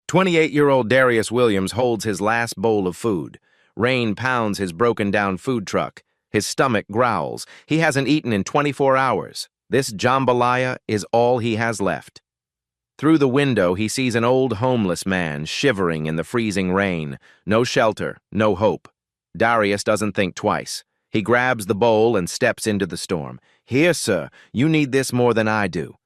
28-year-old Darius Williams holds his last bowl of food. Rain pounds his broken-down food truck. His stomach growls. He hasn't eaten in 24 hours. This jambalaya is all he has left. Through the window, he sees an old homeless man shivering in the freezing rain. No shelter, no hope. Darius doesn't think twice. He grabs the bowl and steps into the storm. "Here, sir, you need this more than I do."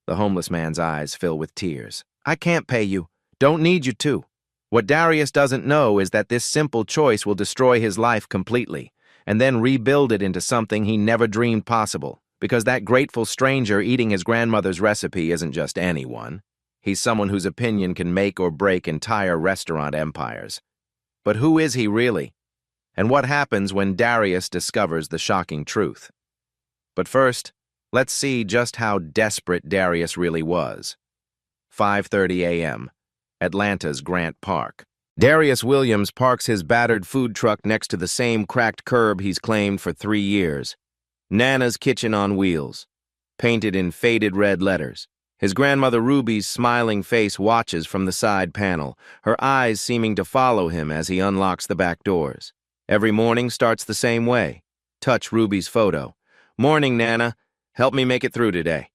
The homeless man's eyes fill with tears. "I can't pay you. Don't need you to." What Darius doesn't know is that this simple choice will destroy his life completely, and then rebuild it into something he never dreamed possible, because that grateful stranger eating his grandmother's recipe isn't just anyone. He's someone whose opinion can make or break entire restaurant empires. But who is he really? And what happens when Darius discovers the shocking truth? But first, let's see just how desperate Darius really was. 5:30 a.m. Atlanta's Grant Park. Darius Williams parks his battered food truck next to the same cracked curb he's claimed for 3 years. Nana's Kitchen on Wheels, painted in faded red letters. His grandmother Ruby's smiling face watches from the side panel, her eyes seeming to follow him as he unlocks the back doors. Every morning starts the same way. Touch Ruby's photo. "Morning, Nana. Help me make it through today."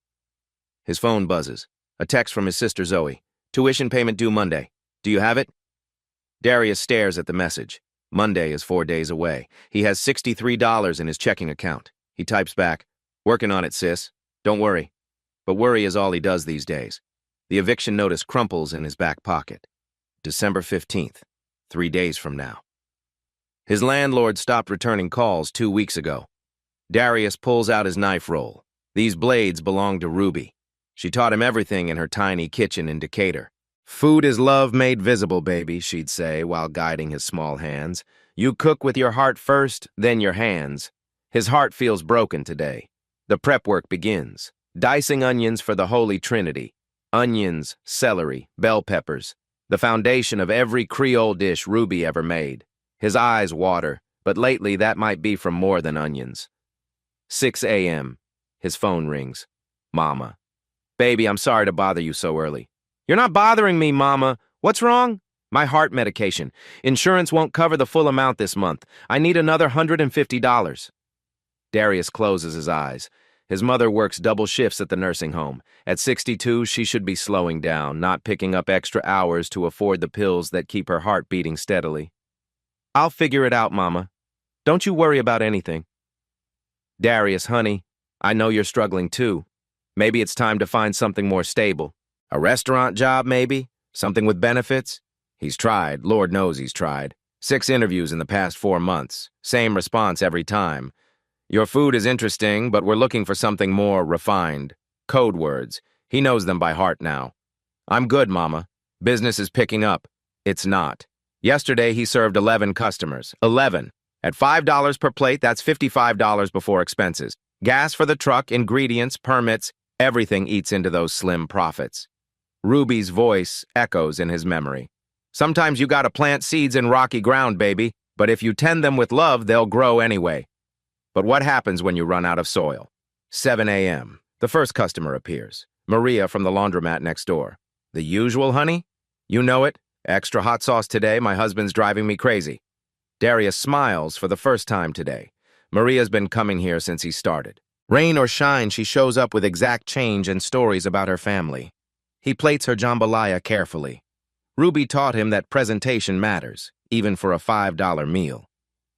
His phone buzzes. A text from his sister Zoe. "Tuition payment due Monday. Do you have it?" Darius stares at the message. Monday is 4 days away. He has $63 in his checking account. He types back, "Working on it, sis. Don't worry." But worry is all he does these days. The eviction notice crumples in his back pocket. December 15th, 3 days from now. His landlord stopped returning calls 2 weeks ago. Darius pulls out his knife roll. These blades belong to Ruby. She taught him everything in her tiny kitchen in Decatur. "Food is love made visible, baby," she'd say while guiding his small hands. "You cook with your heart first, then your hands." His heart feels broken today. The prep work begins. Dicing onions for the Holy Trinity. Onions, celery, bell peppers. The foundation of every Creole dish Ruby ever made. His eyes water, but lately that might be from more than onions. 6 a.m. His phone rings. "Mama." "Baby, I'm sorry to bother you so early." "You're not bothering me, Mama. What's wrong?" "My heart medication. Insurance won't cover the full amount this month. I need another $150. Darius closes his eyes. His mother works double shifts at the nursing home. At 62, she should be slowing down, not picking up extra hours to afford the pills that keep her heart beating steadily. "I'll figure it out, Mama. Don't you worry about anything." "Darius, honey, I know you're struggling too. Maybe it's time to find something more stable. A restaurant job, maybe? Something with benefits?" He's tried. Lord knows he's tried. 6 interviews in the past 4 months. Same response every time. "Your food is interesting, but we're looking for something more refined." Code words. He knows them by heart now. "I'm good, Mama. Business is picking up." It's not. Yesterday, he served 11 customers. 11. At $5 per plate, that's $55 before expenses. Gas for the truck, ingredients, permits, everything eats into those slim profits. Ruby's voice echoes in his memory. "Sometimes you gotta plant seeds in rocky ground, baby, but if you tend them with love, they'll grow anyway." But what happens when you run out of soil? 7 a.m. The first customer appears. Maria from the laundromat next door. "The usual, honey?" "You know it. Extra hot sauce today. My husband's driving me crazy." Darius smiles for the first time today. Maria's been coming here since he started. Rain or shine, she shows up with exact change and stories about her family. He plates her jambalaya carefully. Ruby taught him that presentation matters, even for a $5 meal.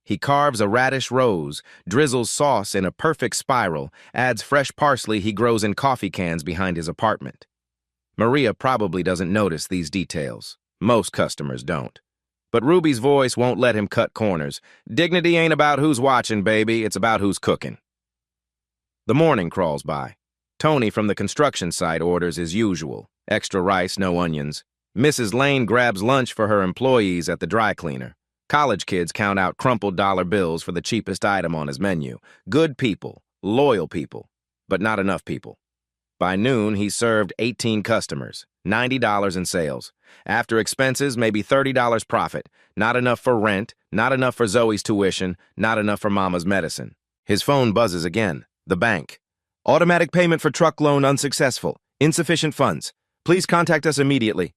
He carves a radish rose, drizzles sauce in a perfect spiral, adds fresh parsley he grows in coffee cans behind his apartment. Maria probably doesn't notice these details. Most customers don't. But Ruby's voice won't let him cut corners. "Dignity ain't about who's watching, baby. It's about who's cooking." The morning crawls by. Tony from the construction site orders as usual. Extra rice, no onions. Mrs. Lane grabs lunch for her employees at the dry cleaner. College kids count out crumpled dollar bills for the cheapest item on his menu. Good people, loyal people, but not enough people. By noon, he served 18 customers, $90 in sales. After expenses, maybe $30 profit. Not enough for rent, not enough for Zoe's tuition, not enough for Mama's medicine. His phone buzzes again. The bank. "Automatic payment for truck loan unsuccessful. Insufficient funds. Please contact us immediately."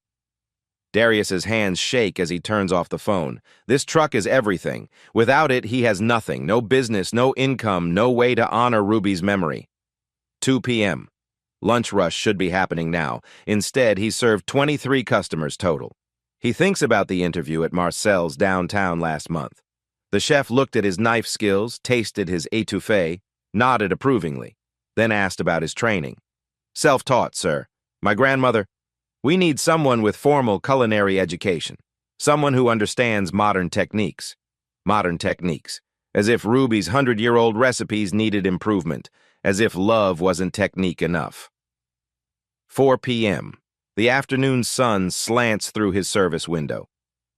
Darius's hands shake as he turns off the phone. This truck is everything. Without it, he has nothing. No business, no income, no way to honor Ruby's memory. 2 p.m. Lunch rush should be happening now. Instead, he served 23 customers total. He thinks about the interview at Marcel's downtown last month. The chef looked at his knife skills, tasted his étouffée, nodded approvingly, then asked about his training. Self-taught, sir. My grandmother. We need someone with formal culinary education. Someone who understands modern techniques. Modern techniques. As if Ruby's 100-year-old recipes needed improvement. As if love wasn't technique enough. 4 p.m. The afternoon sun slants through his service window.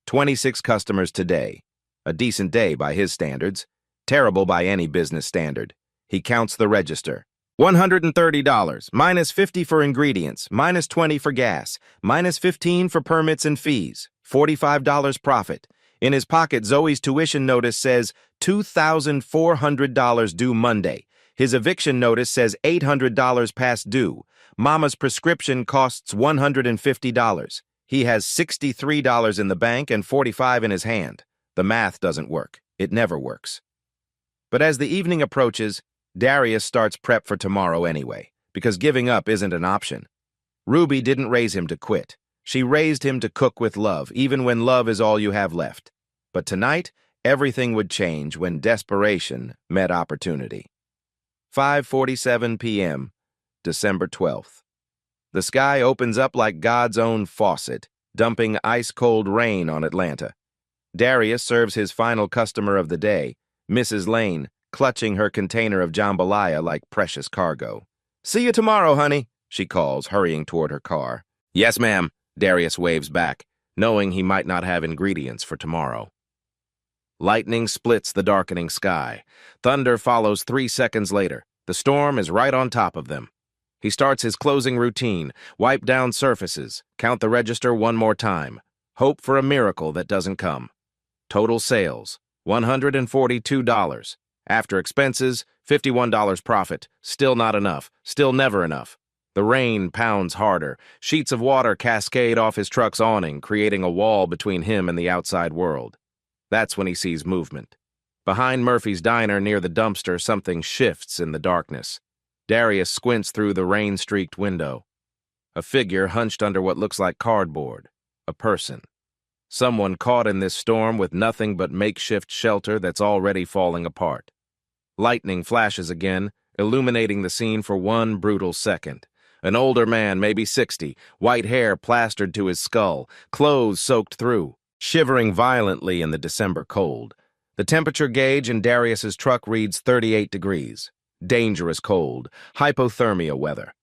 26 customers today. A decent day by his standards. Terrible by any business standard. He counts the register. $130, minus $50 for ingredients, minus $20 for gas, minus $15 for permits and fees, $45 profit. In his pocket, Zoe's tuition notice says $2,400 due Monday. His eviction notice says $800 past due. Mama's prescription costs $150. He has $63 in the bank and $45 in his hand. The math doesn't work. It never works. But as the evening approaches, Darius starts prep for tomorrow anyway, because giving up isn't an option. Ruby didn't raise him to quit. She raised him to cook with love, even when love is all you have left. But tonight, everything would change when desperation met opportunity. 5:47 p.m., December 12th. The sky opens up like God's own faucet, dumping ice-cold rain on Atlanta. Darius serves his final customer of the day, Mrs. Lane, clutching her container of jambalaya like precious cargo. "See you tomorrow, honey," she calls, hurrying toward her car. "Yes, ma'am," Darius waves back, knowing he might not have ingredients for tomorrow. Lightning splits the darkening sky. Thunder follows 3 seconds later. The storm is right on top of them. He starts his closing routine, wipe down surfaces, count the register one more time, hope for a miracle that doesn't come. Total sales, $142. After expenses, $51 profit. Still not enough. Still never enough. The rain pounds harder. Sheets of water cascade off his truck's awning, creating a wall between him and the outside world. That's when he sees movement. Behind Murphy's diner near the dumpster, something shifts in the darkness. Darius squints through the rain-streaked window. A figure hunched under what looks like cardboard. A person. Someone caught in this storm with nothing but makeshift shelter that's already falling apart. Lightning flashes again, illuminating the scene for one brutal second. An older man, maybe 60, white hair plastered to his skull, clothes soaked through, shivering violently in the December cold. The temperature gauge in Darius's truck reads 38 degrees. Dangerous cold, hypothermia weather.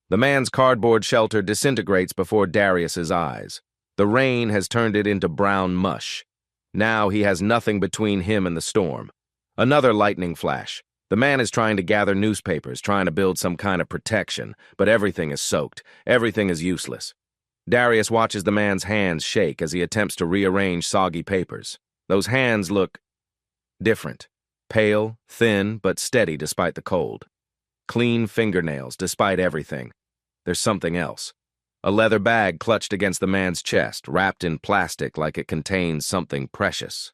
The man's cardboard shelter disintegrates before Darius's eyes. The rain has turned it into brown mush. Now he has nothing between him and the storm. Another lightning flash. The man is trying to gather newspapers, trying to build some kind of protection, but everything is soaked. Everything is useless. Darius watches the man's hands shake as he attempts to rearrange soggy papers. Those hands look different. Pale, thin, but steady despite the cold. Clean fingernails despite everything. There's something else. A leather bag clutched against the man's chest, wrapped in plastic like it contains something precious.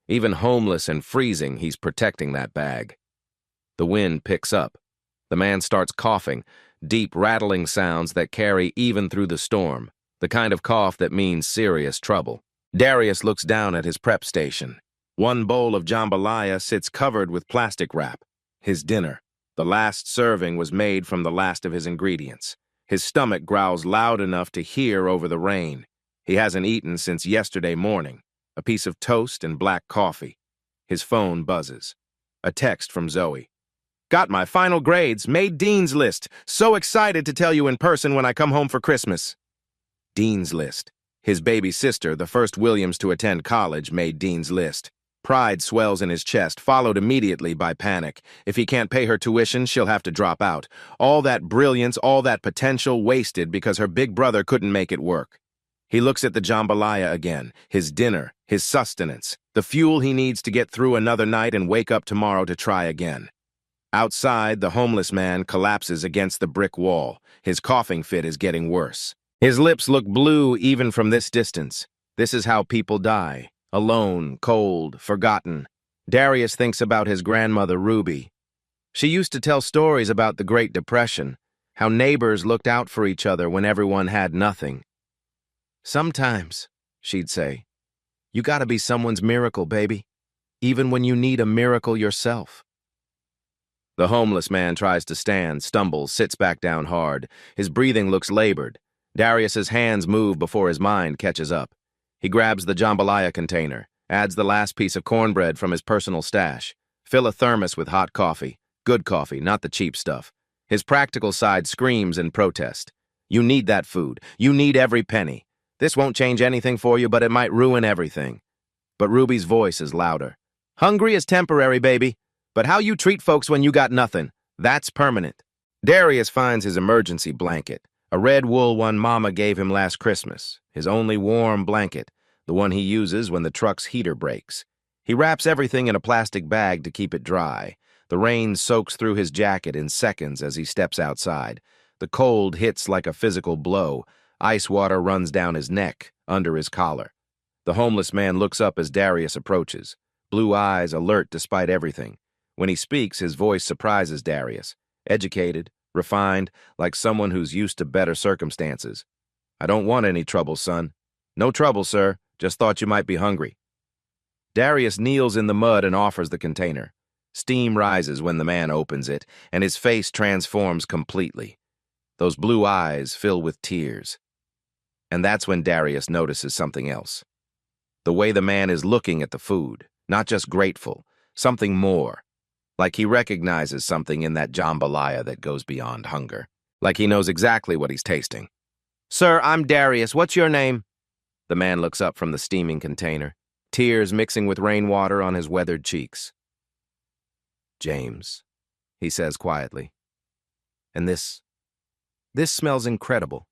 Even homeless and freezing, he's protecting that bag. The wind picks up. The man starts coughing, deep rattling sounds that carry even through the storm, the kind of cough that means serious trouble. Darius looks down at his prep station. One bowl of jambalaya sits covered with plastic wrap. His dinner. The last serving was made from the last of his ingredients. His stomach growls loud enough to hear over the rain. He hasn't eaten since yesterday morning. A piece of toast and black coffee. His phone buzzes. A text from Zoe. "Got my final grades, made Dean's List. So excited to tell you in person when I come home for Christmas." Dean's List. His baby sister, the first Williams to attend college, made Dean's List. Pride swells in his chest, followed immediately by panic. If he can't pay her tuition, she'll have to drop out. All that brilliance, all that potential wasted because her big brother couldn't make it work. He looks at the jambalaya again, his dinner, his sustenance, the fuel he needs to get through another night and wake up tomorrow to try again. Outside, the homeless man collapses against the brick wall. His coughing fit is getting worse. His lips look blue even from this distance. This is how people die. Alone, cold, forgotten. Darius thinks about his grandmother, Ruby. She used to tell stories about the Great Depression, how neighbors looked out for each other when everyone had nothing. Sometimes, she'd say, you gotta be someone's miracle, baby, even when you need a miracle yourself. The homeless man tries to stand, stumbles, sits back down hard. His breathing looks labored. Darius's hands move before his mind catches up. He grabs the jambalaya container, adds the last piece of cornbread from his personal stash. Fill a thermos with hot coffee. Good coffee, not the cheap stuff. His practical side screams in protest. You need that food. You need every penny. This won't change anything for you, but it might ruin everything. But Ruby's voice is louder. Hungry is temporary, baby. But how you treat folks when you got nothing, that's permanent. Darius finds his emergency blanket, a red wool one Mama gave him last Christmas, his only warm blanket, the one he uses when the truck's heater breaks. He wraps everything in a plastic bag to keep it dry. The rain soaks through his jacket in seconds as he steps outside. The cold hits like a physical blow. Ice water runs down his neck, under his collar. The homeless man looks up as Darius approaches, blue eyes alert despite everything. When he speaks, his voice surprises Darius. Educated, refined, like someone who's used to better circumstances. I don't want any trouble, son. No trouble, sir. Just thought you might be hungry. Darius kneels in the mud and offers the container. Steam rises when the man opens it, and his face transforms completely. Those blue eyes fill with tears. And that's when Darius notices something else. The way the man is looking at the food, not just grateful, something more. Like he recognizes something in that jambalaya that goes beyond hunger. Like he knows exactly what he's tasting. Sir, I'm Darius. What's your name? The man looks up from the steaming container, tears mixing with rainwater on his weathered cheeks. James, he says quietly. And this smells incredible.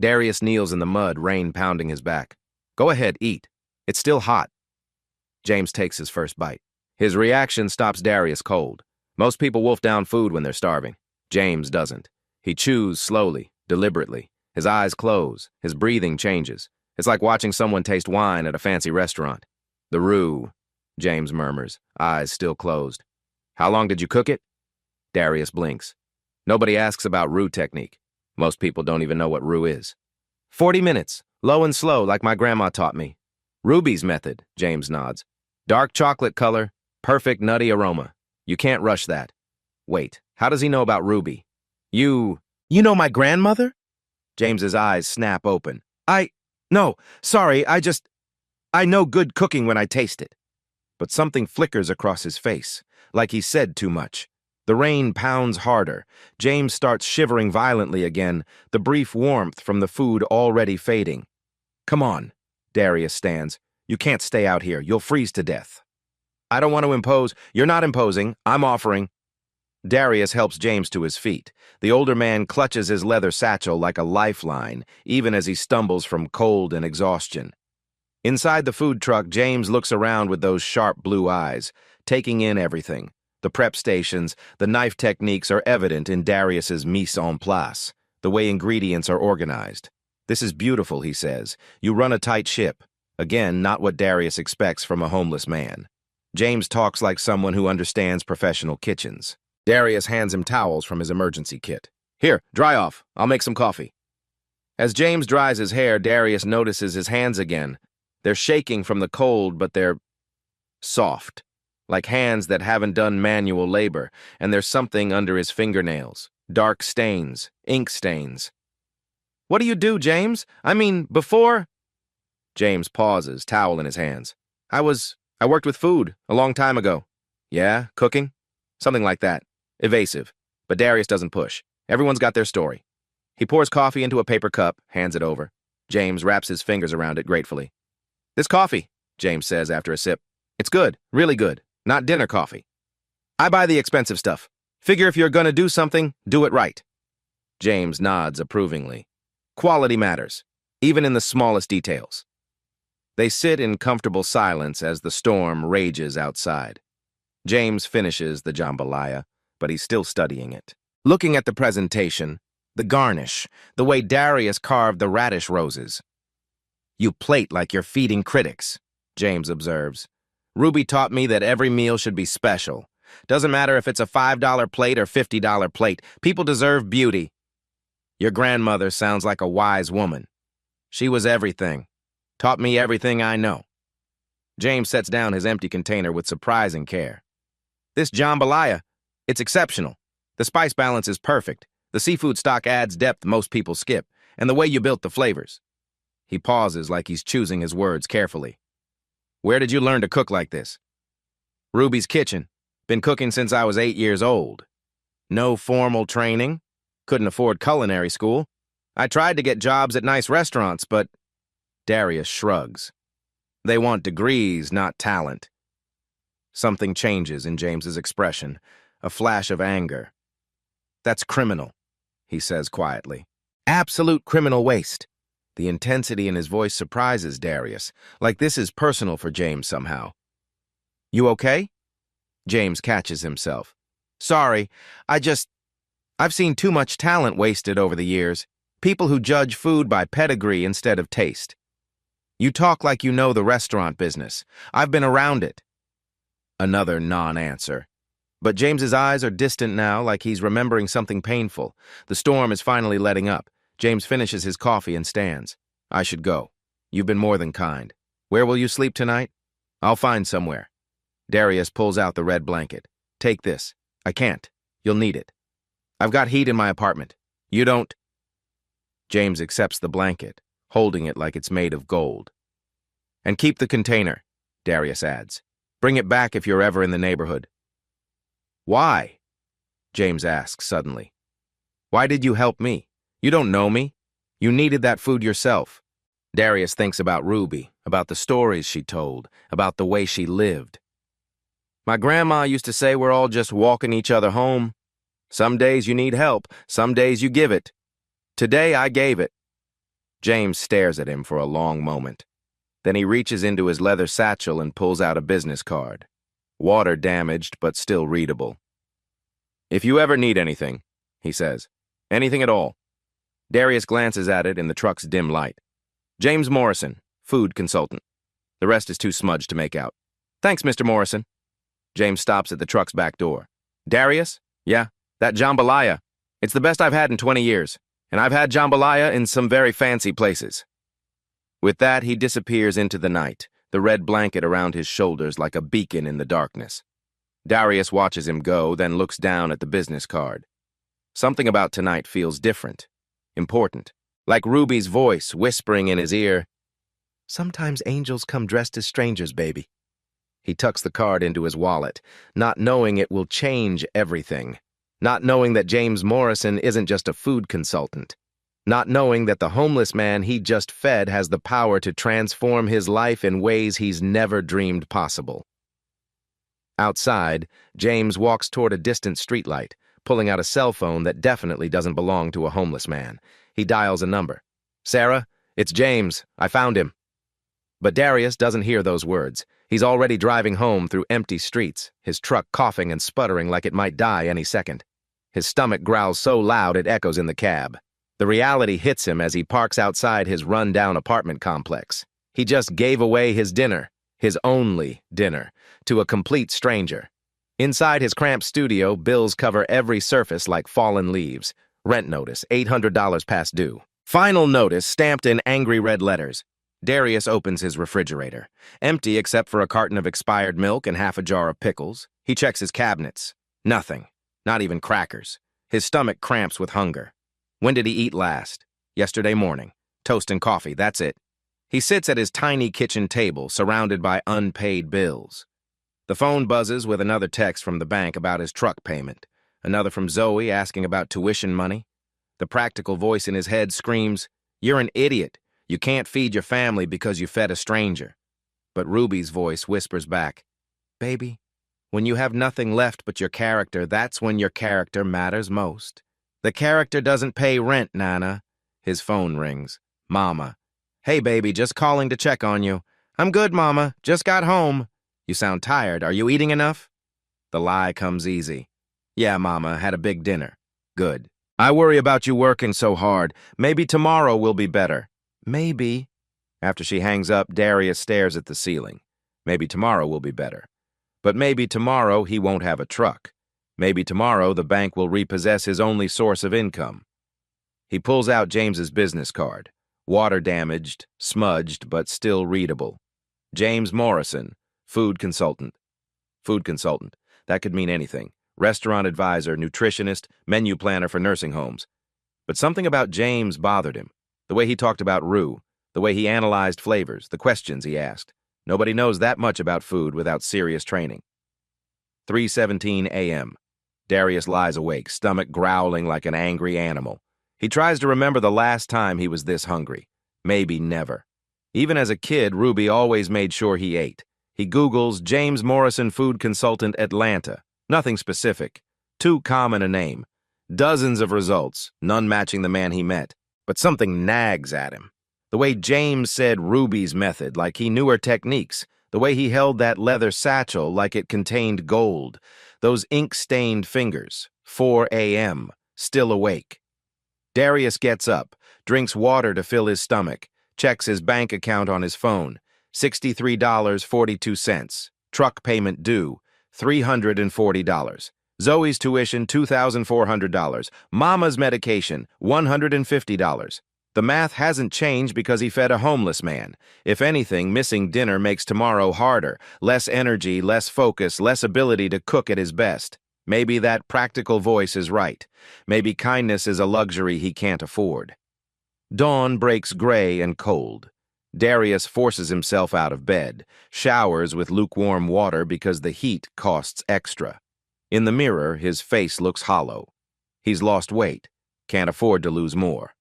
Darius kneels in the mud, rain pounding his back. Go ahead, eat. It's still hot. James takes his first bite. His reaction stops Darius cold. Most people wolf down food when they're starving. James doesn't. He chews slowly, deliberately. His eyes close. His breathing changes. It's like watching someone taste wine at a fancy restaurant. The roux, James murmurs, eyes still closed. How long did you cook it? Darius blinks. Nobody asks about roux technique. Most people don't even know what roux is. 40 minutes, low and slow like my grandma taught me. Ruby's method, James nods. Dark chocolate color, perfect nutty aroma. You can't rush that. Wait, how does he know about Ruby? You know my grandmother? James's eyes snap open. No, sorry, I know good cooking when I taste it. But something flickers across his face, like he said too much. The rain pounds harder. James starts shivering violently again, the brief warmth from the food already fading. Come on, Darius stands. You can't stay out here. You'll freeze to death. I don't want to impose. You're not imposing. I'm offering. Darius helps James to his feet. The older man clutches his leather satchel like a lifeline, even as he stumbles from cold and exhaustion. Inside the food truck, James looks around with those sharp blue eyes, taking in everything. The prep stations, the knife techniques are evident in Darius's mise en place, the way ingredients are organized. This is beautiful, he says. You run a tight ship. Again, not what Darius expects from a homeless man. James talks like someone who understands professional kitchens. Darius hands him towels from his emergency kit. Here, dry off. I'll make some coffee. As James dries his hair, Darius notices his hands again. They're shaking from the cold, but they're soft, like hands that haven't done manual labor, and there's something under his fingernails. Dark stains, ink stains. What do you do, James? I mean, before... James pauses, towel in his hands. I worked with food a long time ago. Yeah, cooking? Something like that. Evasive. But Darius doesn't push. Everyone's got their story. He pours coffee into a paper cup, hands it over. James wraps his fingers around it gratefully. This coffee, James says after a sip. It's good, really good. Not dinner coffee. I buy the expensive stuff. Figure if you're gonna do something, do it right. James nods approvingly. Quality matters, even in the smallest details. They sit in comfortable silence as the storm rages outside. James finishes the jambalaya, but he's still studying it. Looking at the presentation, The garnish, the way Darius carved the radish roses. You plate like you're feeding critics, James observes. Ruby taught me that every meal should be special. Doesn't matter if it's a $5 plate or $50 plate. People deserve beauty. Your grandmother sounds like a wise woman. She was everything. Taught me everything I know. James sets down his empty container with surprising care. This jambalaya, it's exceptional. The spice balance is perfect. The seafood stock adds depth most people skip, and the way you built the flavors. He pauses like he's choosing his words carefully. Where did you learn to cook like this? Ruby's kitchen. Been cooking since I was 8 years old. No formal training. Couldn't afford culinary school. I tried to get jobs at nice restaurants, but... Darius shrugs. They want degrees, not talent. Something changes in James's expression, a flash of anger. That's criminal, he says quietly. Absolute criminal waste. The intensity in his voice surprises Darius, like this is personal for James somehow. You okay? James catches himself. Sorry, I've seen too much talent wasted over the years. People who judge food by pedigree instead of taste. You talk like you know the restaurant business. I've been around it. Another non-answer. But James's eyes are distant now, like he's remembering something painful. The storm is finally letting up. James finishes his coffee and stands. I should go. You've been more than kind. Where will you sleep tonight? I'll find somewhere. Darius pulls out the red blanket. Take this. I can't. You'll need it. I've got heat in my apartment. You don't. James accepts the blanket, holding it like it's made of gold. And keep the container, Darius adds. Bring it back if you're ever in the neighborhood. Why? James asks suddenly. Why did you help me? You don't know me. You needed that food yourself. Darius thinks about Ruby, about the stories she told, about the way she lived. My grandma used to say we're all just walking each other home. Some days you need help, some days you give it. Today I gave it. James stares at him for a long moment. Then he reaches into his leather satchel and pulls out a business card. Water damaged, but still readable. If you ever need anything, he says. Anything at all. Darius glances at it in the truck's dim light. James Morrison, food consultant. The rest is too smudged to make out. Thanks, Mr. Morrison. James stops at the truck's back door. Darius? Yeah, that jambalaya. It's the best I've had in 20 years, and I've had jambalaya in some very fancy places. With that, he disappears into the night, the red blanket around his shoulders like a beacon in the darkness. Darius watches him go, then looks down at the business card. Something about tonight feels different, important, like Ruby's voice whispering in his ear, "Sometimes angels come dressed as strangers, baby." He tucks the card into his wallet, not knowing it will change everything, not knowing that James Morrison isn't just a food consultant, not knowing that the homeless man he just fed has the power to transform his life in ways he's never dreamed possible. Outside, James walks toward a distant streetlight, pulling out a cell phone that definitely doesn't belong to a homeless man. He dials a number. Sarah, it's James. I found him. But Darius doesn't hear those words. He's already driving home through empty streets, his truck coughing and sputtering like it might die any second. His stomach growls so loud it echoes in the cab. The reality hits him as he parks outside his run-down apartment complex. He just gave away his dinner, his only dinner, to a complete stranger. Inside his cramped studio, bills cover every surface like fallen leaves. Rent notice, $800 past due. Final notice stamped in angry red letters. Darius opens his refrigerator. Empty except for a carton of expired milk and half a jar of pickles. He checks his cabinets. Nothing. Not even crackers. His stomach cramps with hunger. When did he eat last? Yesterday morning. Toast and coffee, that's it. He sits at his tiny kitchen table, surrounded by unpaid bills. The phone buzzes with another text from the bank about his truck payment. Another from Zoe asking about tuition money. The practical voice in his head screams, "You're an idiot. You can't feed your family because you fed a stranger." But Ruby's voice whispers back, "Baby, when you have nothing left but your character, that's when your character matters most. The character doesn't pay rent, Nana." His phone rings. Mama. "Hey, baby, just calling to check on you." "I'm good, Mama. Just got home." "You sound tired. Are you eating enough?" The lie comes easy. "Yeah, Mama, had a big dinner." "Good." I worry about you working so hard. Maybe tomorrow will be better. Maybe. After she hangs up, Darius stares at the ceiling. Maybe tomorrow will be better. But maybe tomorrow he won't have a truck. Maybe tomorrow the bank will repossess his only source of income. He pulls out James's business card. Water damaged, smudged, but still readable. James Morrison, food consultant. Food consultant. That could mean anything. Restaurant advisor, nutritionist, menu planner for nursing homes. But something about James bothered him. The way he talked about Rue, the way he analyzed flavors, the questions he asked. Nobody knows that much about food without serious training. 3:17 a.m. Darius lies awake, stomach growling like an angry animal. He tries to remember the last time he was this hungry. Maybe never. Even as a kid, Ruby always made sure he ate. He Googles James Morrison Food Consultant Atlanta. Nothing specific. Too common a name. Dozens of results, none matching the man he met. But something nags at him. The way James said Ruby's method, like he knew her techniques. The way he held that leather satchel like it contained gold. Those ink-stained fingers. 4 a.m. Still awake. Darius gets up, drinks water to fill his stomach, checks his bank account on his phone. $63.42. Truck payment due. $340. Zoe's tuition, $2,400. Mama's medication, $150. The math hasn't changed because he fed a homeless man. If anything, missing dinner makes tomorrow harder. Less energy, less focus, less ability to cook at his best. Maybe that practical voice is right. Maybe kindness is a luxury he can't afford. Dawn breaks gray and cold. Darius forces himself out of bed, showers with lukewarm water because the heat costs extra. In the mirror, his face looks hollow. He's lost weight, can't afford to lose more.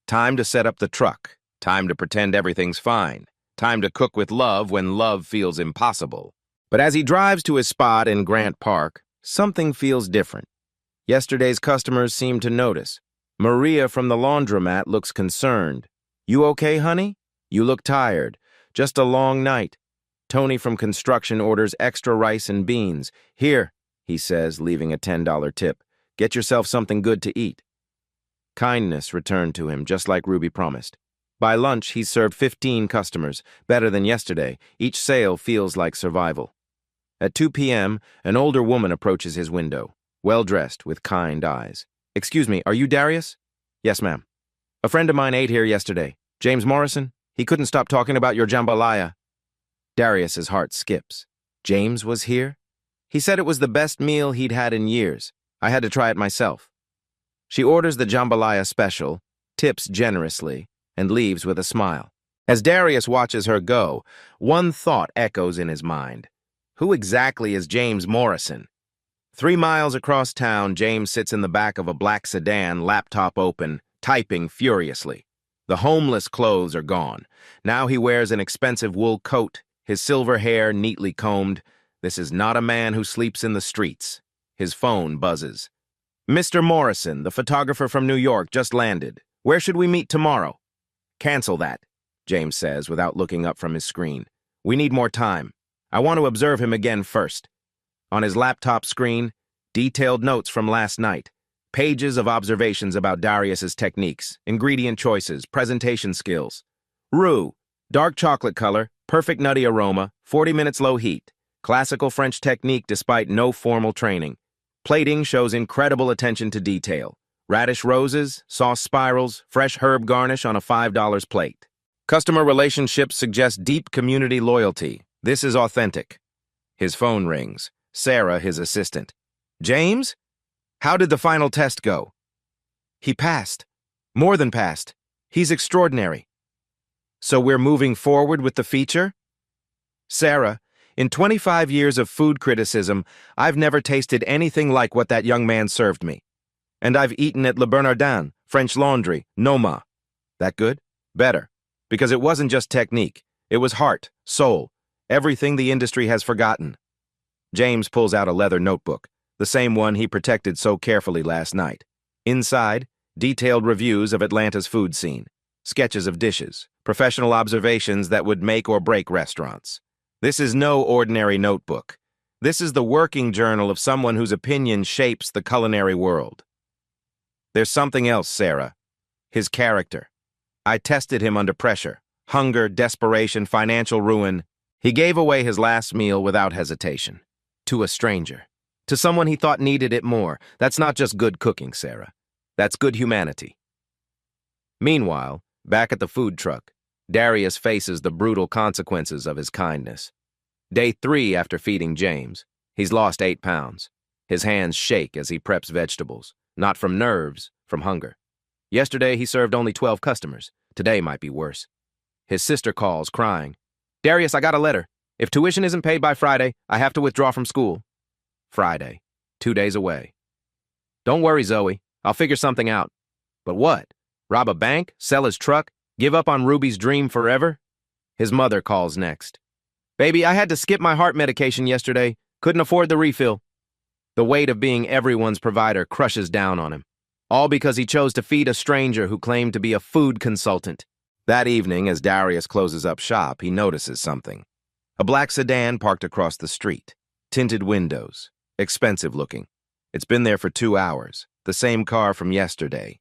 Time to set up the truck, time to pretend everything's fine, time to cook with love when love feels impossible. But as he drives to his spot in Grant Park, something feels different. Yesterday's customers seem to notice. Maria from the laundromat looks concerned. "You okay, honey? You look tired. Just a long night." Tony from construction orders extra rice and beans. "Here," he says, leaving a $10 tip. "Get yourself something good to eat." Kindness returned to him, just like Ruby promised. By lunch, he's served 15 customers, better than yesterday. Each sale feels like survival. At 2 p.m., an older woman approaches his window, well-dressed, with kind eyes. "Excuse me, are you Darius?" "Yes, ma'am." "A friend of mine ate here yesterday. James Morrison? He couldn't stop talking about your jambalaya." Darius's heart skips. James was here? He said it was the best meal he'd had in years. I had to try it myself. She orders the jambalaya special, tips generously, and leaves with a smile. As Darius watches her go, one thought echoes in his mind. Who exactly is James Morrison? 3 miles across town, James sits in the back of a black sedan, laptop open, typing furiously. The homeless clothes are gone. Now he wears an expensive wool coat, his silver hair neatly combed. This is not a man who sleeps in the streets. His phone buzzes. "Mr. Morrison, the photographer from New York, just landed. Where should we meet tomorrow?" "Cancel that," James says without looking up from his screen. "We need more time. I want to observe him again first." On his laptop screen, detailed notes from last night. Pages of observations about Darius's techniques, ingredient choices, presentation skills. Roux, dark chocolate color, perfect nutty aroma, 40 minutes low heat. Classical French technique despite no formal training. Plating shows incredible attention to detail. Radish roses, sauce spirals, fresh herb garnish on a $5 plate. Customer relationships suggest deep community loyalty. This is authentic. His phone rings. Sarah, his assistant. "James? How did the final test go?" "He passed. More than passed. He's extraordinary." "So we're moving forward with the feature?" "Sarah, in 25 years of food criticism, I've never tasted anything like what that young man served me. And I've eaten at Le Bernardin, French Laundry, Noma. That good? Better. Because it wasn't just technique. It was heart, soul, everything the industry has forgotten." James pulls out a leather notebook, the same one he protected so carefully last night. Inside, detailed reviews of Atlanta's food scene, sketches of dishes, professional observations that would make or break restaurants. This is no ordinary notebook. This is the working journal of someone whose opinion shapes the culinary world. There's something else, Sarah. His character. I tested him under pressure. Hunger, desperation, financial ruin. He gave away his last meal without hesitation. To a stranger. To someone he thought needed it more. That's not just good cooking, Sarah. That's good humanity. Meanwhile, back at the food truck, Darius faces the brutal consequences of his kindness. Day 3 after feeding James, he's lost 8 pounds. His hands shake as he preps vegetables, not from nerves, from hunger. Yesterday, he served only 12 customers. Today might be worse. His sister calls, crying. Darius, I got a letter. If tuition isn't paid by Friday, I have to withdraw from school. Friday, 2 days away. Don't worry, Zoe. I'll figure something out. But what? Rob a bank? Sell his truck? Give up on Ruby's dream forever? His mother calls next. Baby, I had to skip my heart medication yesterday. Couldn't afford the refill. The weight of being everyone's provider crushes down on him. All because he chose to feed a stranger who claimed to be a food consultant. That evening, as Darius closes up shop, he notices something. A black sedan parked across the street. Tinted windows. Expensive looking. It's been there for 2 hours. The same car from yesterday.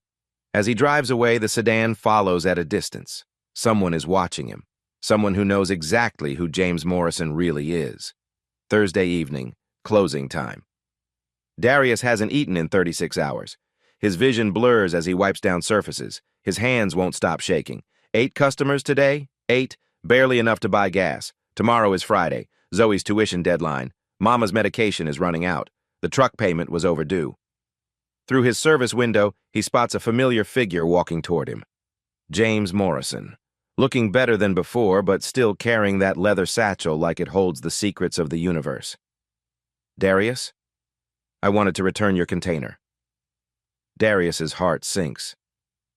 As he drives away, the sedan follows at a distance. Someone is watching him. Someone who knows exactly who James Morrison really is. Thursday evening, closing time. Darius hasn't eaten in 36 hours. His vision blurs as he wipes down surfaces. His hands won't stop shaking. 8 customers today? 8? Barely enough to buy gas. Tomorrow is Friday. Zoe's tuition deadline. Mama's medication is running out. The truck payment was overdue. Through his service window, he spots a familiar figure walking toward him. James Morrison. Looking better than before, but still carrying that leather satchel like it holds the secrets of the universe. Darius? I wanted to return your container. Darius's heart sinks.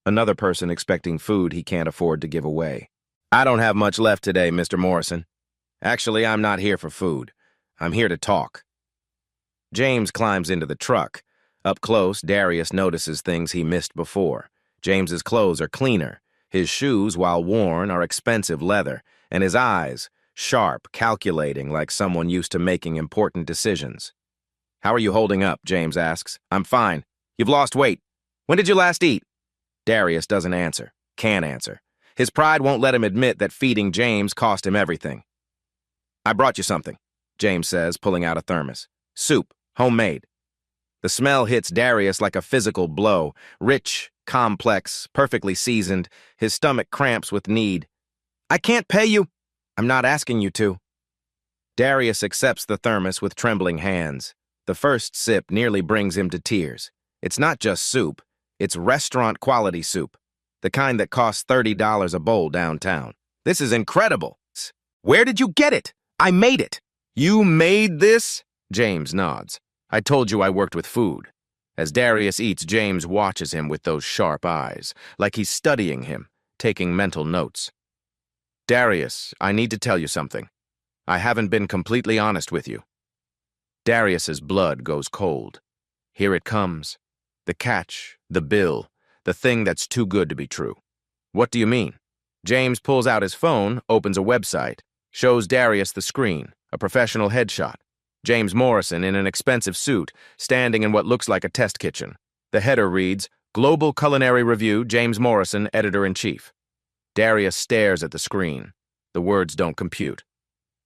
Another person expecting food he can't afford to give away. I don't have much left today, Mr. Morrison. Actually, I'm not here for food. I'm here to talk. James climbs into the truck. Up close, Darius notices things he missed before. James's clothes are cleaner. His shoes, while worn, are expensive leather, and his eyes, sharp, calculating like someone used to making important decisions. How are you holding up? James asks. I'm fine. You've lost weight. When did you last eat? Darius doesn't answer. Can't answer. His pride won't let him admit that feeding James cost him everything. I brought you something, James says, pulling out a thermos. Soup, homemade. The smell hits Darius like a physical blow. Rich, complex, perfectly seasoned. His stomach cramps with need. I can't pay you. I'm not asking you to. Darius accepts the thermos with trembling hands. The first sip nearly brings him to tears. It's not just soup. It's restaurant-quality soup. The kind that costs $30 a bowl downtown. This is incredible. Where did you get it? I made it. You made this? James nods. I told you I worked with food. As Darius eats, James watches him with those sharp eyes, like he's studying him, taking mental notes. Darius, I need to tell you something. I haven't been completely honest with you. Darius's blood goes cold. Here it comes. The catch, the bill, the thing that's too good to be true. What do you mean? James pulls out his phone, opens a website, shows Darius the screen, a professional headshot. James Morrison in an expensive suit, standing in what looks like a test kitchen. The header reads, Global Culinary Review, James Morrison, Editor-in-Chief. Darius stares at the screen. The words don't compute.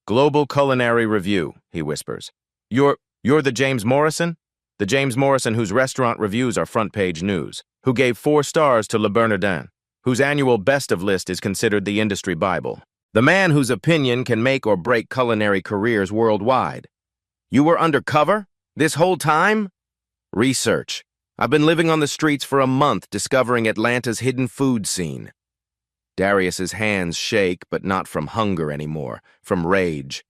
Global Culinary Review, he whispers. You're the James Morrison? The James Morrison whose restaurant reviews are front-page news, who gave 4 stars to Le Bernardin, whose annual best of list is considered the industry Bible. The man whose opinion can make or break culinary careers worldwide. You were undercover? This whole time? Research. I've been living on the streets for a month discovering Atlanta's hidden food scene. Darius's hands shake, but not from hunger anymore, from rage.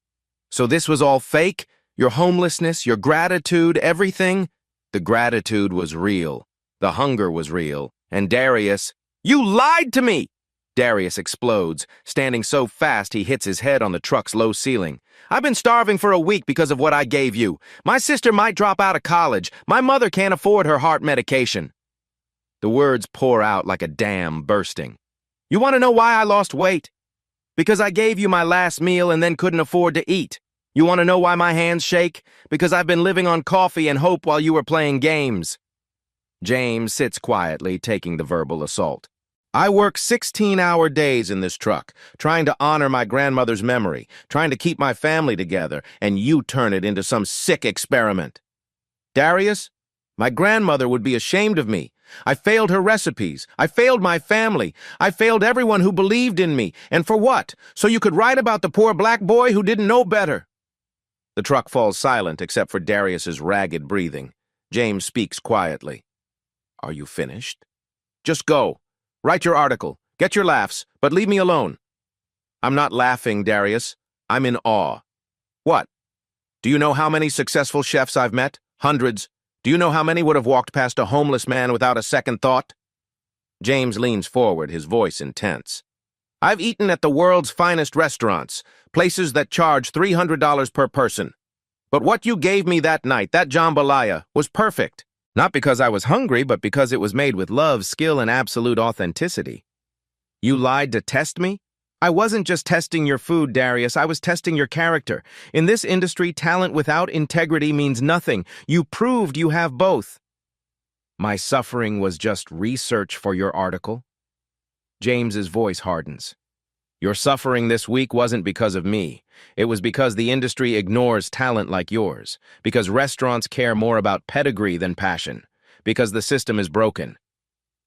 So this was all fake? Your homelessness, your gratitude, everything? The gratitude was real. The hunger was real. And Darius, you lied to me! Darius explodes, standing so fast he hits his head on the truck's low ceiling. I've been starving for a week because of what I gave you. My sister might drop out of college. My mother can't afford her heart medication. The words pour out like a dam bursting. You want to know why I lost weight? Because I gave you my last meal and then couldn't afford to eat. You want to know why my hands shake? Because I've been living on coffee and hope while you were playing games. James sits quietly, taking the verbal assault. I work 16-hour days in this truck, trying to honor my grandmother's memory, trying to keep my family together, and you turn it into some sick experiment. Darius, my grandmother would be ashamed of me. I failed her recipes. I failed my family. I failed everyone who believed in me. And for what? So you could write about the poor black boy who didn't know better. The truck falls silent except for Darius's ragged breathing. James speaks quietly. Are you finished? Just go. Write your article. Get your laughs, but leave me alone. I'm not laughing, Darius. I'm in awe. What? Do you know how many successful chefs I've met? Hundreds. Do you know how many would have walked past a homeless man without a second thought? James leans forward, his voice intense. I've eaten at the world's finest restaurants, places that charge $300 per person. But what you gave me that night, that jambalaya, was perfect. Not because I was hungry, but because it was made with love, skill, and absolute authenticity. You lied to test me? I wasn't just testing your food, Darius. I was testing your character. In this industry, talent without integrity means nothing. You proved you have both. My suffering was just research for your article. James's voice hardens. Your suffering this week wasn't because of me. It was because the industry ignores talent like yours, because restaurants care more about pedigree than passion, because the system is broken.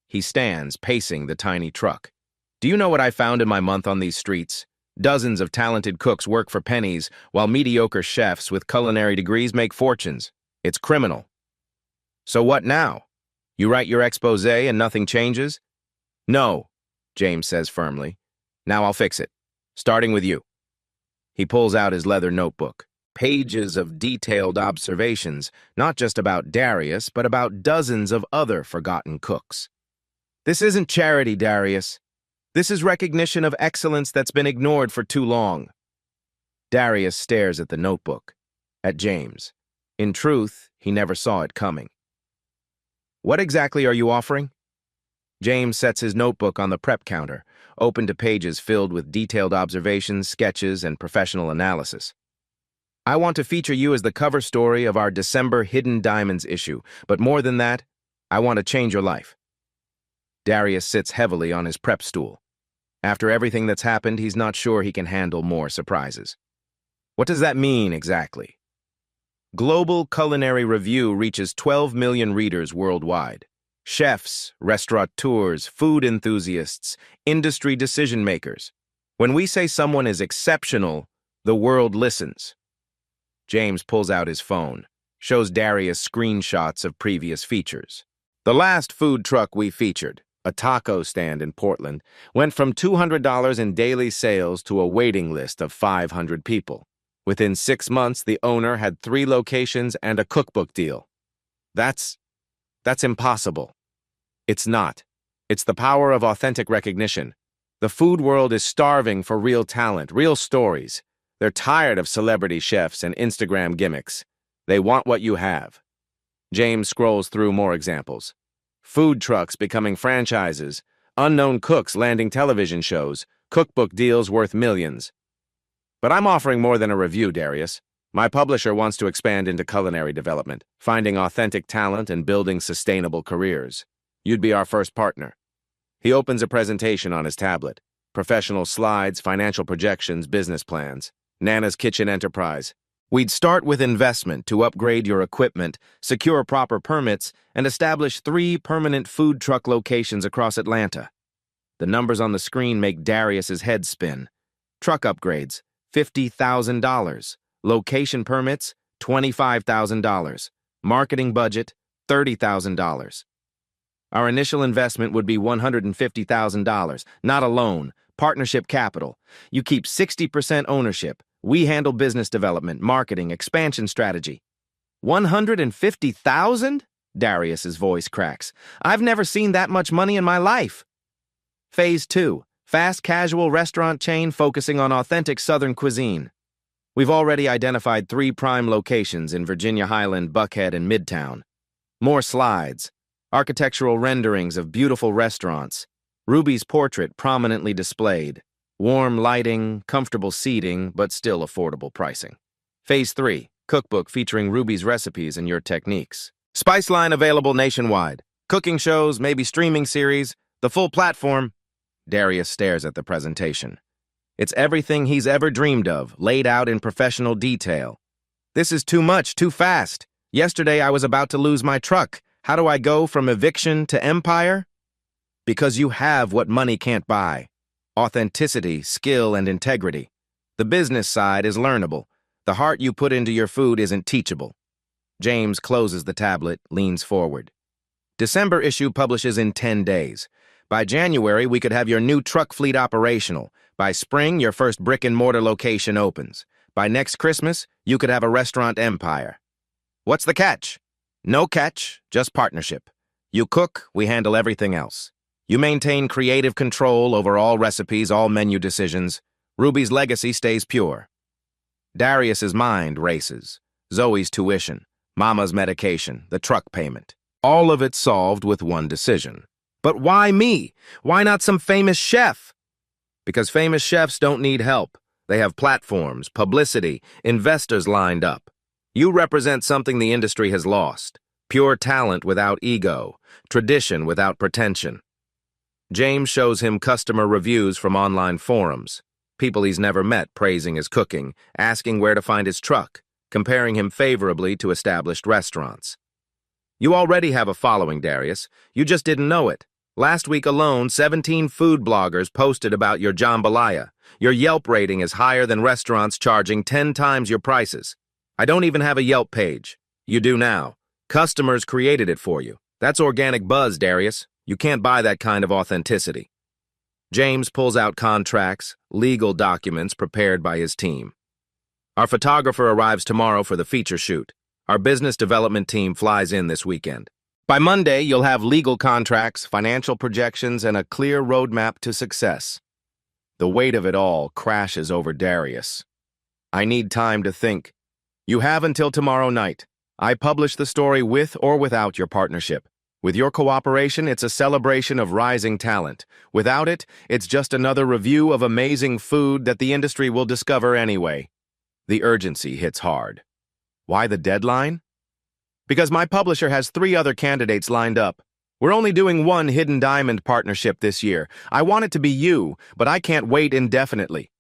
He stands, pacing the tiny truck. Do you know what I found in my month on these streets? Dozens of talented cooks work for pennies, while mediocre chefs with culinary degrees make fortunes. It's criminal. So what now? You write your expose and nothing changes? No, James says firmly. Now I'll fix it, starting with you. He pulls out his leather notebook. Pages of detailed observations, not just about Darius, but about dozens of other forgotten cooks. This isn't charity, Darius. This is recognition of excellence that's been ignored for too long. Darius stares at the notebook, at James. In truth, he never saw it coming. What exactly are you offering? James sets his notebook on the prep counter, open to pages filled with detailed observations, sketches, and professional analysis. I want to feature you as the cover story of our December Hidden Diamonds issue, but more than that, I want to change your life. Darius sits heavily on his prep stool. After everything that's happened, he's not sure he can handle more surprises. What does that mean exactly? Global Culinary Review reaches 12 million readers worldwide. Chefs, restaurateurs, food enthusiasts, industry decision-makers. When we say someone is exceptional, the world listens. James pulls out his phone, shows Darius screenshots of previous features. The last food truck we featured, a taco stand in Portland, went from $200 in daily sales to a waiting list of 500 people. Within 6 months, the owner had 3 locations and a cookbook deal. That's impossible. It's not. It's the power of authentic recognition. The food world is starving for real talent, real stories. They're tired of celebrity chefs and Instagram gimmicks. They want what you have. James scrolls through more examples. Food trucks becoming franchises, unknown cooks landing television shows, cookbook deals worth millions. But I'm offering more than a review, Darius. My publisher wants to expand into culinary development, finding authentic talent and building sustainable careers. You'd be our first partner. He opens a presentation on his tablet. Professional slides, financial projections, business plans. Nana's Kitchen Enterprise. We'd start with investment to upgrade your equipment, secure proper permits, and establish 3 permanent food truck locations across Atlanta. The numbers on the screen make Darius's head spin. Truck upgrades, $50,000. Location permits, $25,000. Marketing budget, $30,000. Our initial investment would be $150,000, not a loan, partnership capital. You keep 60% ownership. We handle business development, marketing, expansion strategy. $150,000? Darius's voice cracks. I've never seen that much money in my life. Phase 2, fast casual restaurant chain focusing on authentic Southern cuisine. We've already identified 3 prime locations in Virginia Highland, Buckhead, and Midtown. More slides. Architectural renderings of beautiful restaurants. Ruby's portrait prominently displayed. Warm lighting, comfortable seating, but still affordable pricing. Phase 3, cookbook featuring Ruby's recipes and your techniques. Spice line available nationwide. Cooking shows, maybe streaming series, the full platform. Darius stares at the presentation. It's everything he's ever dreamed of, laid out in professional detail. This is too much, too fast. Yesterday I was about to lose my truck. How do I go from eviction to empire? Because you have what money can't buy. Authenticity, skill, and integrity. The business side is learnable. The heart you put into your food isn't teachable. James closes the tablet, leans forward. December issue publishes in 10 days. By January, we could have your new truck fleet operational. By spring, your first brick-and-mortar location opens. By next Christmas, you could have a restaurant empire. What's the catch? No catch, just partnership. You cook, we handle everything else. You maintain creative control over all recipes, all menu decisions. Ruby's legacy stays pure. Darius's mind races. Zoe's tuition, Mama's medication, the truck payment. All of it solved with one decision. But why me? Why not some famous chef? Because famous chefs don't need help. They have platforms, publicity, investors lined up. You represent something the industry has lost. Pure talent without ego, tradition without pretension. James shows him customer reviews from online forums. People he's never met praising his cooking, asking where to find his truck, comparing him favorably to established restaurants. You already have a following, Darius. You just didn't know it. Last week alone, 17 food bloggers posted about your jambalaya. Your Yelp rating is higher than restaurants charging 10 times your prices. I don't even have a Yelp page. You do now. Customers created it for you. That's organic buzz, Darius. You can't buy that kind of authenticity. James pulls out contracts, legal documents prepared by his team. Our photographer arrives tomorrow for the feature shoot. Our business development team flies in this weekend. By Monday, you'll have legal contracts, financial projections, and a clear roadmap to success. The weight of it all crashes over Darius. I need time to think. You have until tomorrow night. I publish the story with or without your partnership. With your cooperation, it's a celebration of rising talent. Without it, it's just another review of amazing food that the industry will discover anyway. The urgency hits hard. Why the deadline? Because my publisher has 3 other candidates lined up. We're only doing one Hidden Diamond partnership this year. I want it to be you, but I can't wait indefinitely.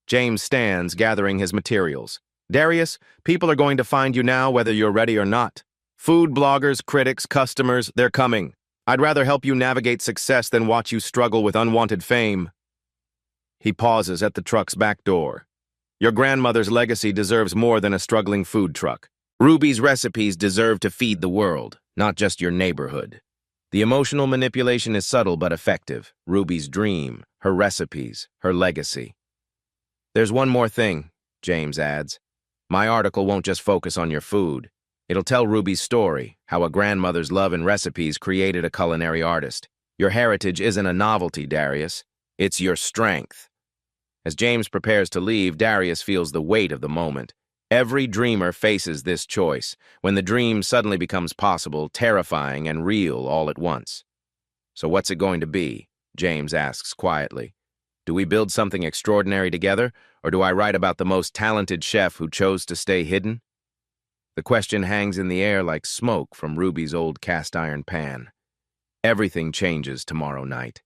James stands, gathering his materials. Darius, people are going to find you now whether you're ready or not. Food bloggers, critics, customers, they're coming. I'd rather help you navigate success than watch you struggle with unwanted fame. He pauses at the truck's back door. Your grandmother's legacy deserves more than a struggling food truck. Ruby's recipes deserve to feed the world, not just your neighborhood. The emotional manipulation is subtle but effective. Ruby's dream, her recipes, her legacy. There's one more thing, James adds. My article won't just focus on your food. It'll tell Ruby's story, how a grandmother's love and recipes created a culinary artist. Your heritage isn't a novelty, Darius. It's your strength. As James prepares to leave, Darius feels the weight of the moment. Every dreamer faces this choice, when the dream suddenly becomes possible, terrifying, and real all at once. So what's it going to be? James asks quietly. Do we build something extraordinary together, or do I write about the most talented chef who chose to stay hidden? The question hangs in the air like smoke from Ruby's old cast-iron pan. Everything changes tomorrow night.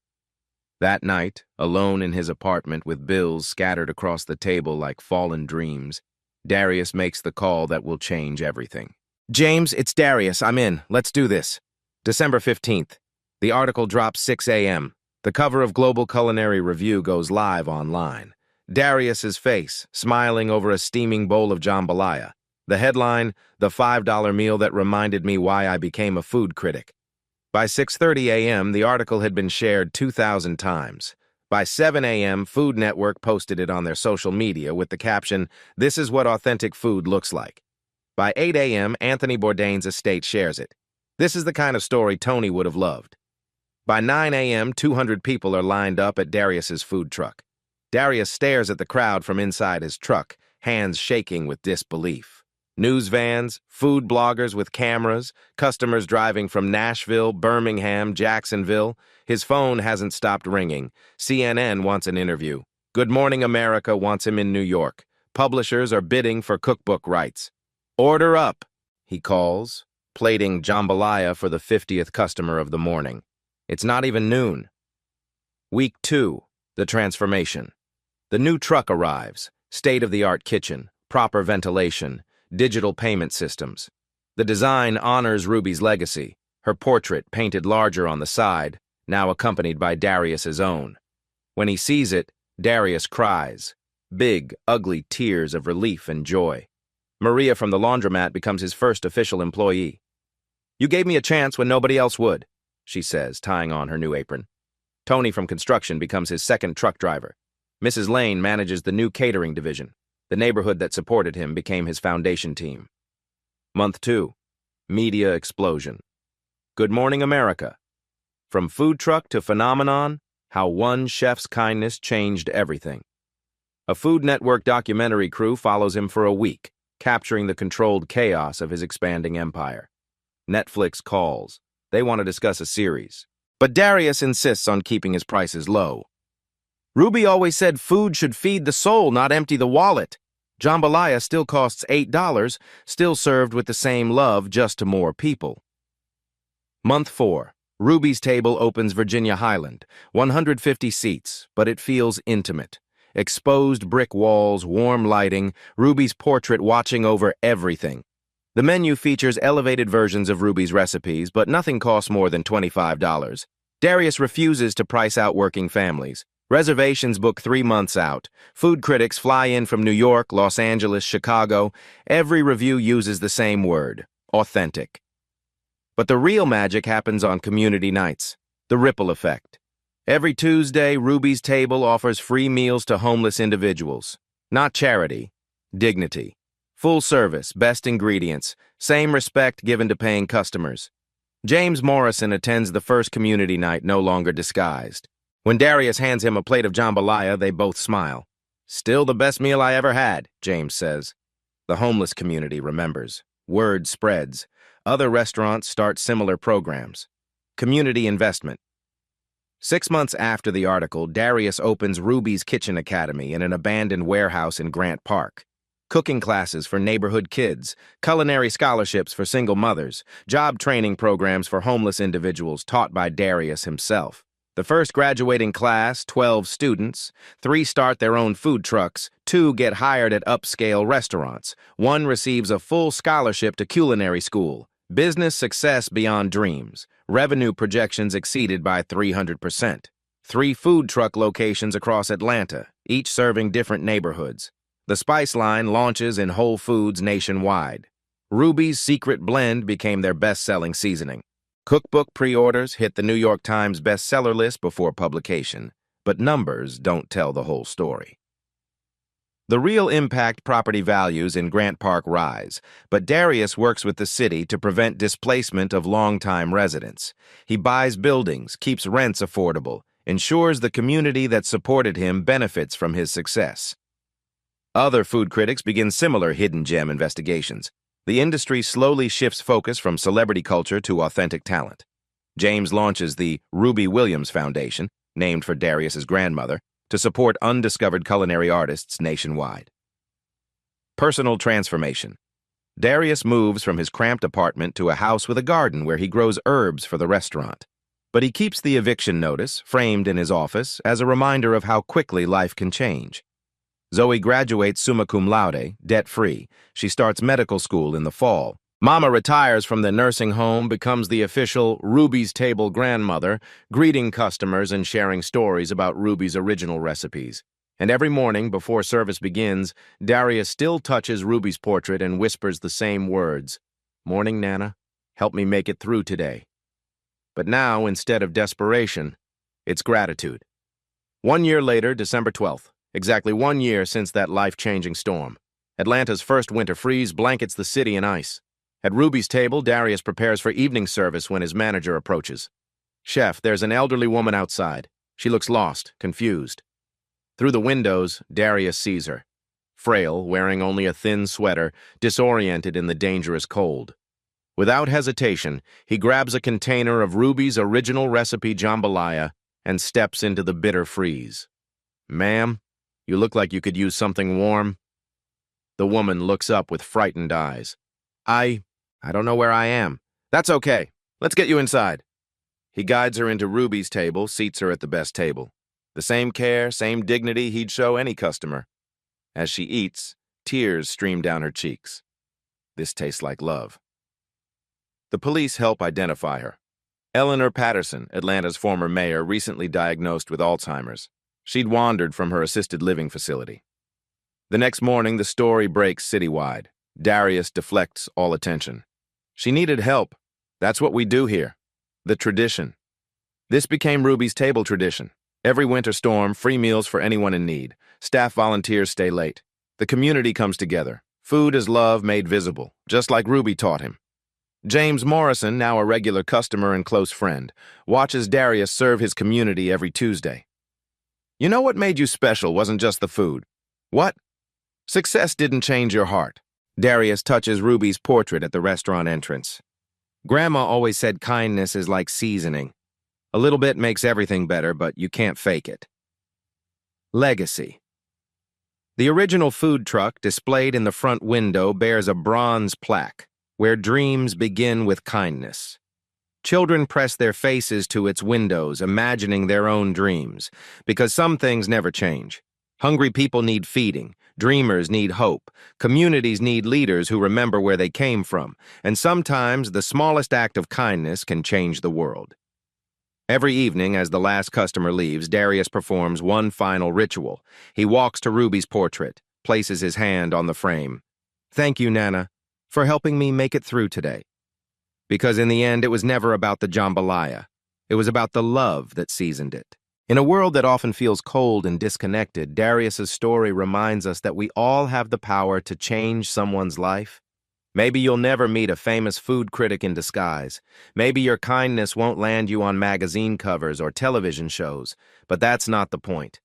That night, alone in his apartment with bills scattered across the table like fallen dreams, Darius makes the call that will change everything. James, it's Darius. I'm in. Let's do this. December 15th. The article drops 6 a.m. The cover of Global Culinary Review goes live online. Darius's face, smiling over a steaming bowl of jambalaya. The headline, the $5 meal that reminded me why I became a food critic. By 6:30 a.m., the article had been shared 2,000 times. By 7 a.m., Food Network posted it on their social media with the caption, "This is what authentic food looks like." By 8 a.m., Anthony Bourdain's estate shares it. This is the kind of story Tony would have loved. By 9 a.m., 200 people are lined up at Darius's food truck. Darius stares at the crowd from inside his truck, hands shaking with disbelief. News vans, food bloggers with cameras, customers driving from Nashville, Birmingham, Jacksonville. His phone hasn't stopped ringing. CNN wants an interview. Good Morning America wants him in New York. Publishers are bidding for cookbook rights. Order up, he calls. plating jambalaya for the 50th customer of the morning. It's not even noon. Week 2, the transformation. The new truck arrives, state-of-the-art kitchen, proper ventilation, digital payment systems. The design honors Ruby's legacy, her portrait painted larger on the side, now accompanied by Darius's own. When he sees it, Darius cries, big, ugly tears of relief and joy. Maria from the laundromat becomes his first official employee. "You gave me a chance when nobody else would," she says, tying on her new apron. Tony from construction becomes his second truck driver. Mrs. Lane manages the new catering division. The neighborhood that supported him became his foundation team. Month 2, media explosion. Good Morning America. From food truck to phenomenon, how one chef's kindness changed everything. A Food Network documentary crew follows him for a week, capturing the controlled chaos of his expanding empire. Netflix calls. They want to discuss a series. But Darius insists on keeping his prices low. "Ruby always said food should feed the soul, not empty the wallet. Jambalaya still costs $8, still served with the same love, just to more people." Month 4. Ruby's Table opens Virginia Highland, 150 seats, but it feels intimate. Exposed brick walls, warm lighting, Ruby's portrait watching over everything. The menu features elevated versions of Ruby's recipes, but nothing costs more than $25. Darius refuses to price out working families. Reservations book 3 months out. Food critics fly in from New York, Los Angeles, Chicago. Every review uses the same word, authentic. But the real magic happens on community nights, the ripple effect. Every Tuesday, Ruby's Table offers free meals to homeless individuals. Not charity, dignity. Full service, best ingredients, same respect given to paying customers. James Morrison attends the first community night, no longer disguised. When Darius hands him a plate of jambalaya, they both smile. "Still the best meal I ever had," James says. The homeless community remembers. Word spreads. Other restaurants start similar programs. Community investment. 6 months after the article, Darius opens Ruby's Kitchen Academy in an abandoned warehouse in Grant Park. Cooking classes for neighborhood kids, culinary scholarships for single mothers, job training programs for homeless individuals taught by Darius himself. The first graduating class, 12 students, 3 start their own food trucks, 2 get hired at upscale restaurants, 1 receives a full scholarship to culinary school. Business success beyond dreams. Revenue projections exceeded by 300%. 3 food truck locations across Atlanta, each serving different neighborhoods. The Spice line launches in Whole Foods nationwide. Ruby's Secret Blend became their best-selling seasoning. Cookbook pre-orders hit the New York Times bestseller list before publication, but numbers don't tell the whole story. The real impact property values in Grant Park rise, but Darius works with the city to prevent displacement of longtime residents. He buys buildings, keeps rents affordable, ensures the community that supported him benefits from his success. Other food critics begin similar hidden gem investigations. The industry slowly shifts focus from celebrity culture to authentic talent. James launches the Ruby Williams Foundation, named for Darius's grandmother, to support undiscovered culinary artists nationwide. Personal transformation. Darius moves from his cramped apartment to a house with a garden where he grows herbs for the restaurant. But he keeps the eviction notice, framed in his office, as a reminder of how quickly life can change. Zoe graduates summa cum laude, debt-free. She starts medical school in the fall. Mama retires from the nursing home, becomes the official Ruby's Table grandmother, greeting customers and sharing stories about Ruby's original recipes. And every morning, before service begins, Darius still touches Ruby's portrait and whispers the same words. "Morning, Nana. Help me make it through today." But now, instead of desperation, it's gratitude. 1 year later, December 12th, exactly 1 year since that life-changing storm. Atlanta's first winter freeze blankets the city in ice. At Ruby's Table, Darius prepares for evening service when his manager approaches. "Chef, there's an elderly woman outside. She looks lost, confused." Through the windows, Darius sees her. Frail, wearing only a thin sweater, disoriented in the dangerous cold. Without hesitation, he grabs a container of Ruby's original recipe jambalaya and steps into the bitter freeze. "Ma'am, you look like you could use something warm." The woman looks up with frightened eyes. I don't know where I am. That's okay. Let's get you inside. He guides her into Ruby's table, seats her at the best table. The same care, same dignity he'd show any customer. As she eats, tears stream down her cheeks. This tastes like love. The police help identify her. Eleanor Patterson, Atlanta's former mayor, recently diagnosed with Alzheimer's. She'd wandered from her assisted living facility. The next morning, the story breaks citywide. Darius deflects all attention. She needed help. That's what we do here. The tradition. This became Ruby's table tradition. Every winter storm, free meals for anyone in need. Staff volunteers stay late. The community comes together. Food is love made visible, just like Ruby taught him. James Morrison, now a regular customer and close friend, watches Darius serve his community every Tuesday. You know what made you special wasn't just the food. What? Success didn't change your heart. Darius touches Ruby's portrait at the restaurant entrance. Grandma always said kindness is like seasoning. A little bit makes everything better, but you can't fake it. Legacy. The original food truck displayed in the front window bears a bronze plaque, where dreams begin with kindness. Children press their faces to its windows, imagining their own dreams, because some things never change. Hungry people need feeding, dreamers need hope, communities need leaders who remember where they came from, and sometimes the smallest act of kindness can change the world. Every evening, as the last customer leaves, Darius performs one final ritual. He walks to Ruby's portrait, places his hand on the frame. Thank you, Nana, for helping me make it through today. Because in the end, it was never about the jambalaya. It was about the love that seasoned it. In a world that often feels cold and disconnected, Darius's story reminds us that we all have the power to change someone's life. Maybe you'll never meet a famous food critic in disguise. Maybe your kindness won't land you on magazine covers or television shows, but that's not the point.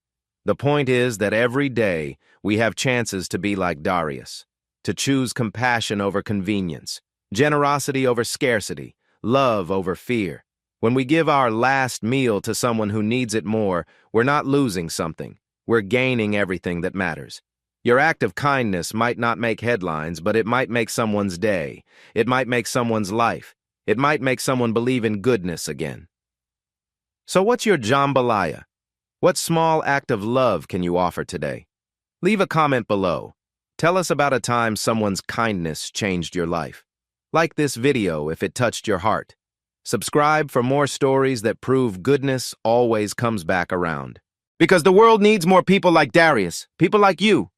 The point is that every day we have chances to be like Darius, to choose compassion over convenience, generosity over scarcity, love over fear. When we give our last meal to someone who needs it more, we're not losing something. We're gaining everything that matters. Your act of kindness might not make headlines, but it might make someone's day. It might make someone's life. It might make someone believe in goodness again. So what's your jambalaya? What small act of love can you offer today? Leave a comment below. Tell us about a time someone's kindness changed your life. Like this video if it touched your heart. Subscribe for more stories that prove goodness always comes back around. Because the world needs more people like Darius, people like you.